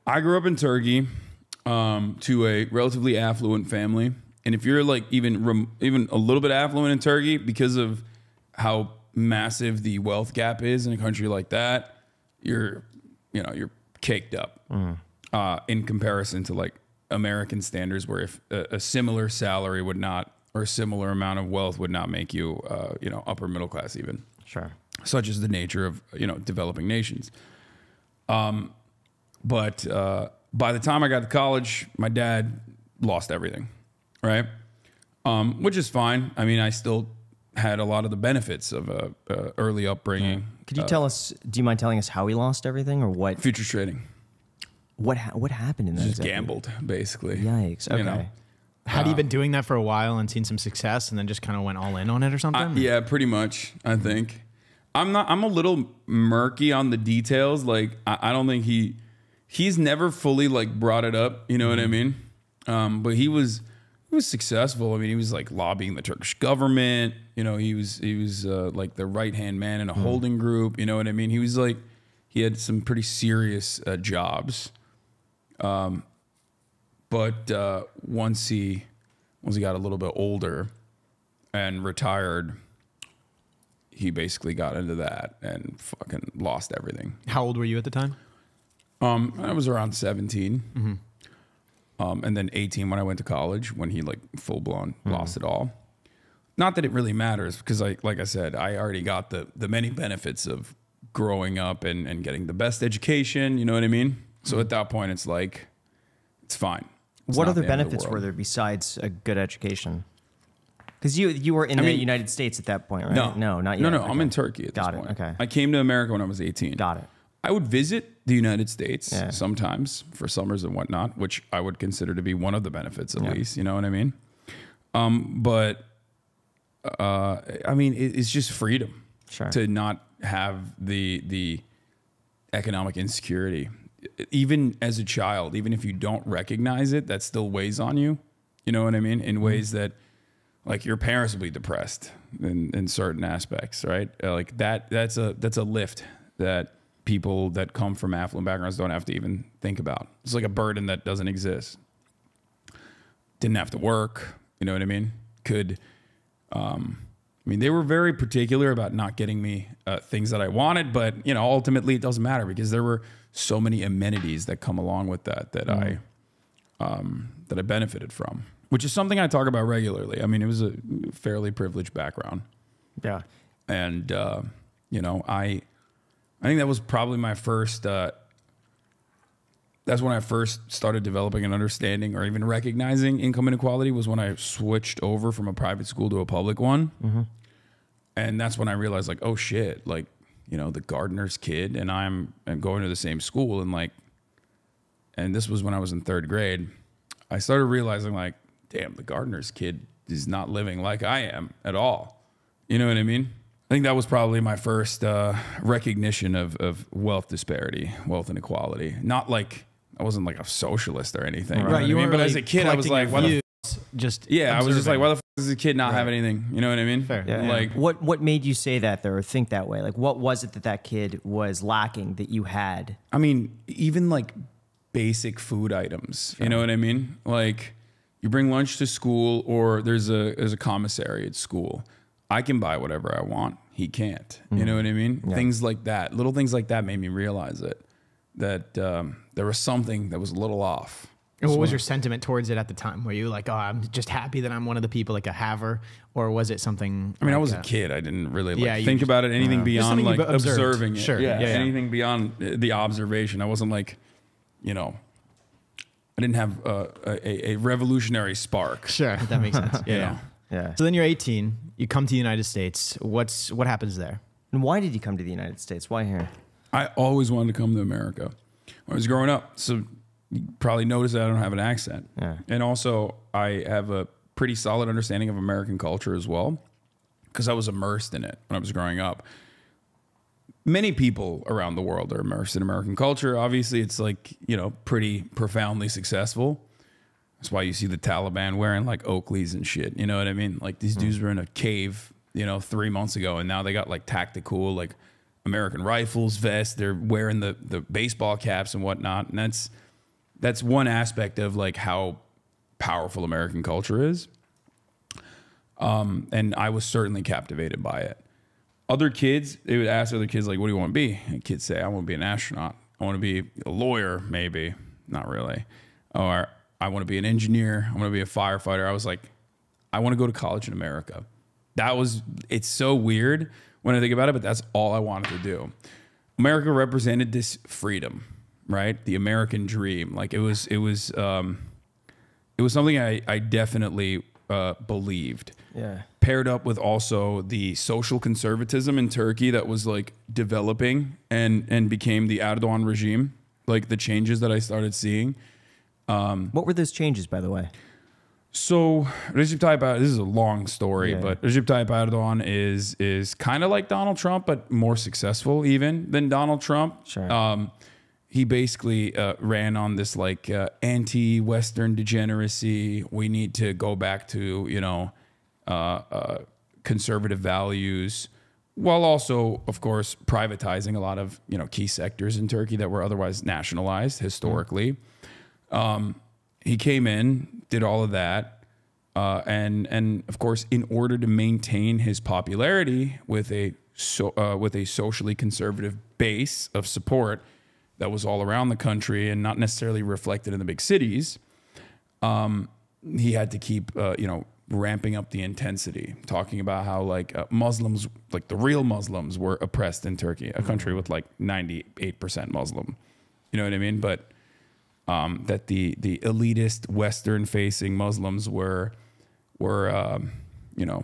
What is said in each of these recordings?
I grew up in Turkey to a relatively affluent family. And if you're like even a little bit affluent in Turkey, because of how massive the wealth gap is in a country like that, you're caked up in comparison to like American standards, where if a similar salary would not, or a similar amount of wealth would not make you, upper middle class even. Sure. Such is the nature of, developing nations. But by the time I got to college, my dad lost everything, right? Which is fine. I mean, I still had a lot of the benefits of a early upbringing. Could you tell us, do you mind telling us how he lost everything, or what? Futures trading. What happened in that? Just gambled, basically. Yikes. Okay. Had he been doing that for a while and seen some success and then just kind of went all in on it or something? Yeah, pretty much, I think. I'm a little murky on the details. Like, I don't think he's never fully like brought it up. You know what I mean? But he was successful. I mean, he was like lobbying the Turkish government. He was like the right-hand man in a holding group. You know what I mean? He was like, he had some pretty serious jobs. But once he got a little bit older and retired, he basically got into that and fucking lost everything. How old were you at the time? I was around 17. And then 18 when I went to college, when he like full blown lost it all. Not that it really matters, because like I said, I already got the many benefits of growing up and getting the best education. You know what I mean? So at that point, it's like, it's fine. What other benefits were there besides a good education? Because you were in the United States at that point, right? No, not yet. No, okay. I'm in Turkey at this point. Okay. I came to America when I was 18. Got it. I would visit the United States sometimes for summers and whatnot, which I would consider to be one of the benefits at least. You know what I mean? But I mean, it's just freedom to not have the economic insecurity. Even as a child, even if you don't recognize it, that still weighs on you. You know what I mean? In ways that, like, your parents will be depressed in certain aspects, right? Like that's a lift that people that come from affluent backgrounds don't have to even think about. It's like a burden that doesn't exist. Didn't have to work. You know what I mean? They were very particular about not getting me things that I wanted, but ultimately it doesn't matter, because there were so many amenities that come along with that I benefited from, which is something I talk about regularly. I mean, it was a fairly privileged background. Yeah. And, I think that was probably my first, that's when I first started developing an understanding or even recognizing income inequality, was when I switched over from a private school to a public one. And that's when I realized, like, oh shit, like, the gardener's kid and I'm going to the same school, and this was when I was in 3rd grade. I started realizing, like, damn, the gardener's kid is not living like I am at all. You know what I mean? I think that was probably my first recognition of wealth disparity, wealth inequality. Not like, I wasn't like a socialist or anything. Right. You know what I mean? But as a kid, I was like, why the I was just like, why the f does this kid not have anything? You know what I mean? Fair. Yeah. Like, what made you say that, though, or think that way? Like, what was it that kid was lacking that you had? I mean, even like basic food items. You know what I mean? Like, you bring lunch to school, or there's a commissary at school. I can buy whatever I want. He can't. You know what I mean? Yeah. Things like that, little things like that, made me realize that there was something that was a little off. And what was your sentiment towards it at the time? Were you like, oh, I'm just happy that I'm one of the people, like a haver? Or was it something? I mean, I was a kid. I didn't really think about it. Anything beyond like observing it. Sure. Yeah. Anything beyond the observation. I wasn't like, I didn't have a revolutionary spark. Sure. That makes sense. Yeah. So then you're 18. You come to the United States. What happens there? And why did you come to the United States? Why here? I always wanted to come to America when I was growing up. So you probably noticed that I don't have an accent. Yeah. And also, I have a pretty solid understanding of American culture as well, because I was immersed in it when I was growing up. Many people around the world are immersed in American culture. Obviously, it's like, pretty profoundly successful. That's why you see the Taliban wearing like Oakleys and shit. You know what I mean? Like, these dudes were in a cave, 3 months ago, and now they got like tactical, like American rifles, vests. They're wearing the baseball caps and whatnot. And that's one aspect of like how powerful American culture is. And I was certainly captivated by it. Other kids, they would ask other kids, like, what do you want to be? And kids say, I want to be an astronaut. I want to be a lawyer, maybe. Not really. Or I want to be an engineer. I want to be a firefighter. I was like, I want to go to college in America. It's so weird when I think about it, but that's all I wanted to do. America represented this freedom, right? The American dream. Like it was something I definitely believed. Yeah. Paired up with also the social conservatism in Turkey that was like developing and became the Erdogan regime, like the changes that I started seeing. What were those changes, by the way? So Recep Tayyip Erdogan, this is a long story, but Recep Tayyip Erdogan is kind of like Donald Trump, but more successful even than Donald Trump. Sure. He basically ran on this like anti-Western degeneracy. We need to go back to, you know, conservative values, while also, of course, privatizing a lot of, you know, key sectors in Turkey that were otherwise nationalized historically. He came in, did all of that, and of course, in order to maintain his popularity with a socially conservative base of support that was all around the country and not necessarily reflected in the big cities, he had to keep you know, ramping up the intensity, talking about how like Muslims, like the real Muslims, were oppressed in Turkey, a country with like 98% Muslim. You know what I mean? But that the elitist Western-facing Muslims were you know,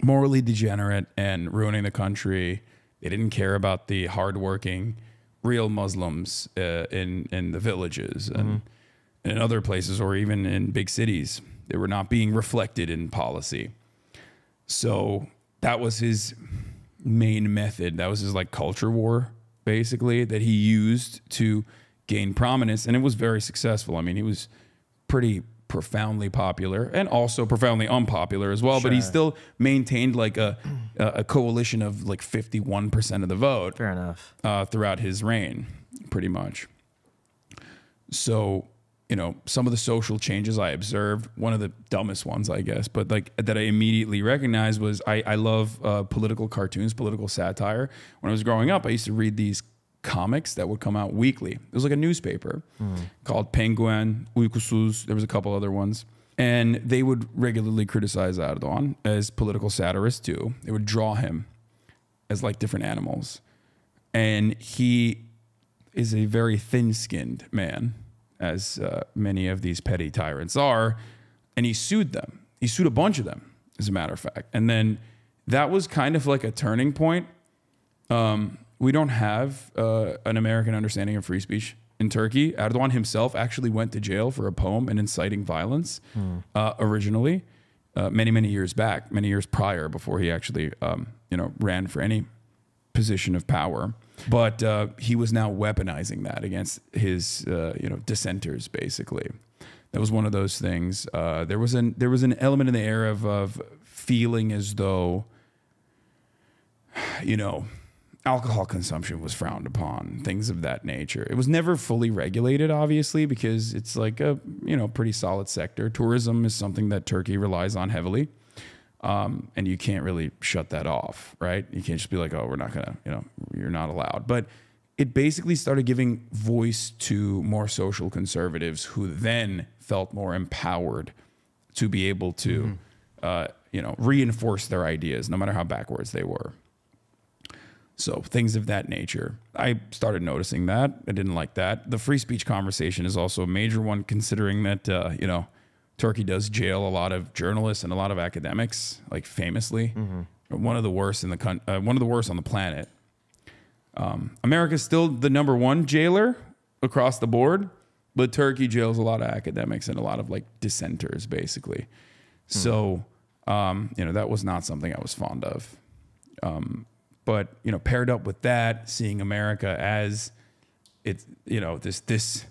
morally degenerate and ruining the country. They didn't care about the hardworking real Muslims in the villages and in other places, or even in big cities. They were not being reflected in policy. So that was his main method. That was his like culture war, basically, that he used to gain prominence. And it was very successful. I mean, he was pretty profoundly popular and also profoundly unpopular as well. Sure. But he still maintained like a coalition of like 51% of the vote. Fair enough. Throughout his reign, pretty much. So, you know, some of the social changes I observed, one of the dumbest ones, I guess, but like that I immediately recognized was I love political cartoons, political satire. When I was growing up, I used to read these comics that would come out weekly. It was like a newspaper called Penguin, Uykusuz. There was a couple other ones. And they would regularly criticize Erdogan as political satirists too. They would draw him as like different animals. And he is a very thin-skinned man, as many of these petty tyrants are. And he sued them. He sued a bunch of them, as a matter of fact. And then that was kind of like a turning point. We don't have an American understanding of free speech in Turkey. Erdogan himself actually went to jail for a poem and inciting violence originally, many years back, many years prior, before he actually you know, ran for any position of power. But he was now weaponizing that against his you know, dissenters, basically. That was one of those things. There was an element in the air of feeling as though, you know, alcohol consumption was frowned upon, things of that nature. It was never fully regulated, obviously, because it's like a, you know, pretty solid sector. Tourism is something that Turkey relies on heavily. And you can't really shut that off, right? You can't just be like, oh, we're not gonna, you know, you're not allowed. But it basically started giving voice to more social conservatives who then felt more empowered to be able to, you know, reinforce their ideas, no matter how backwards they were. So things of that nature. I started noticing that. I didn't like that. The free speech conversation is also a major one, considering that, you know, Turkey does jail a lot of journalists and a lot of academics, like famously. One of the worst in the one of the worst on the planet. America's still the #1 jailer across the board, but Turkey jails a lot of academics and a lot of like dissenters, basically. So, you know, that was not something I was fond of. But, you know, paired up with that, seeing America as it's, you know, this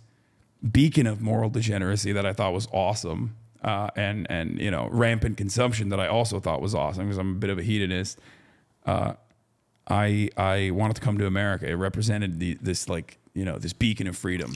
beacon of moral degeneracy that I thought was awesome, and you know, rampant consumption that I also thought was awesome, because I'm a bit of a hedonist. I wanted to come to America. It represented this, like, you know, this beacon of freedom.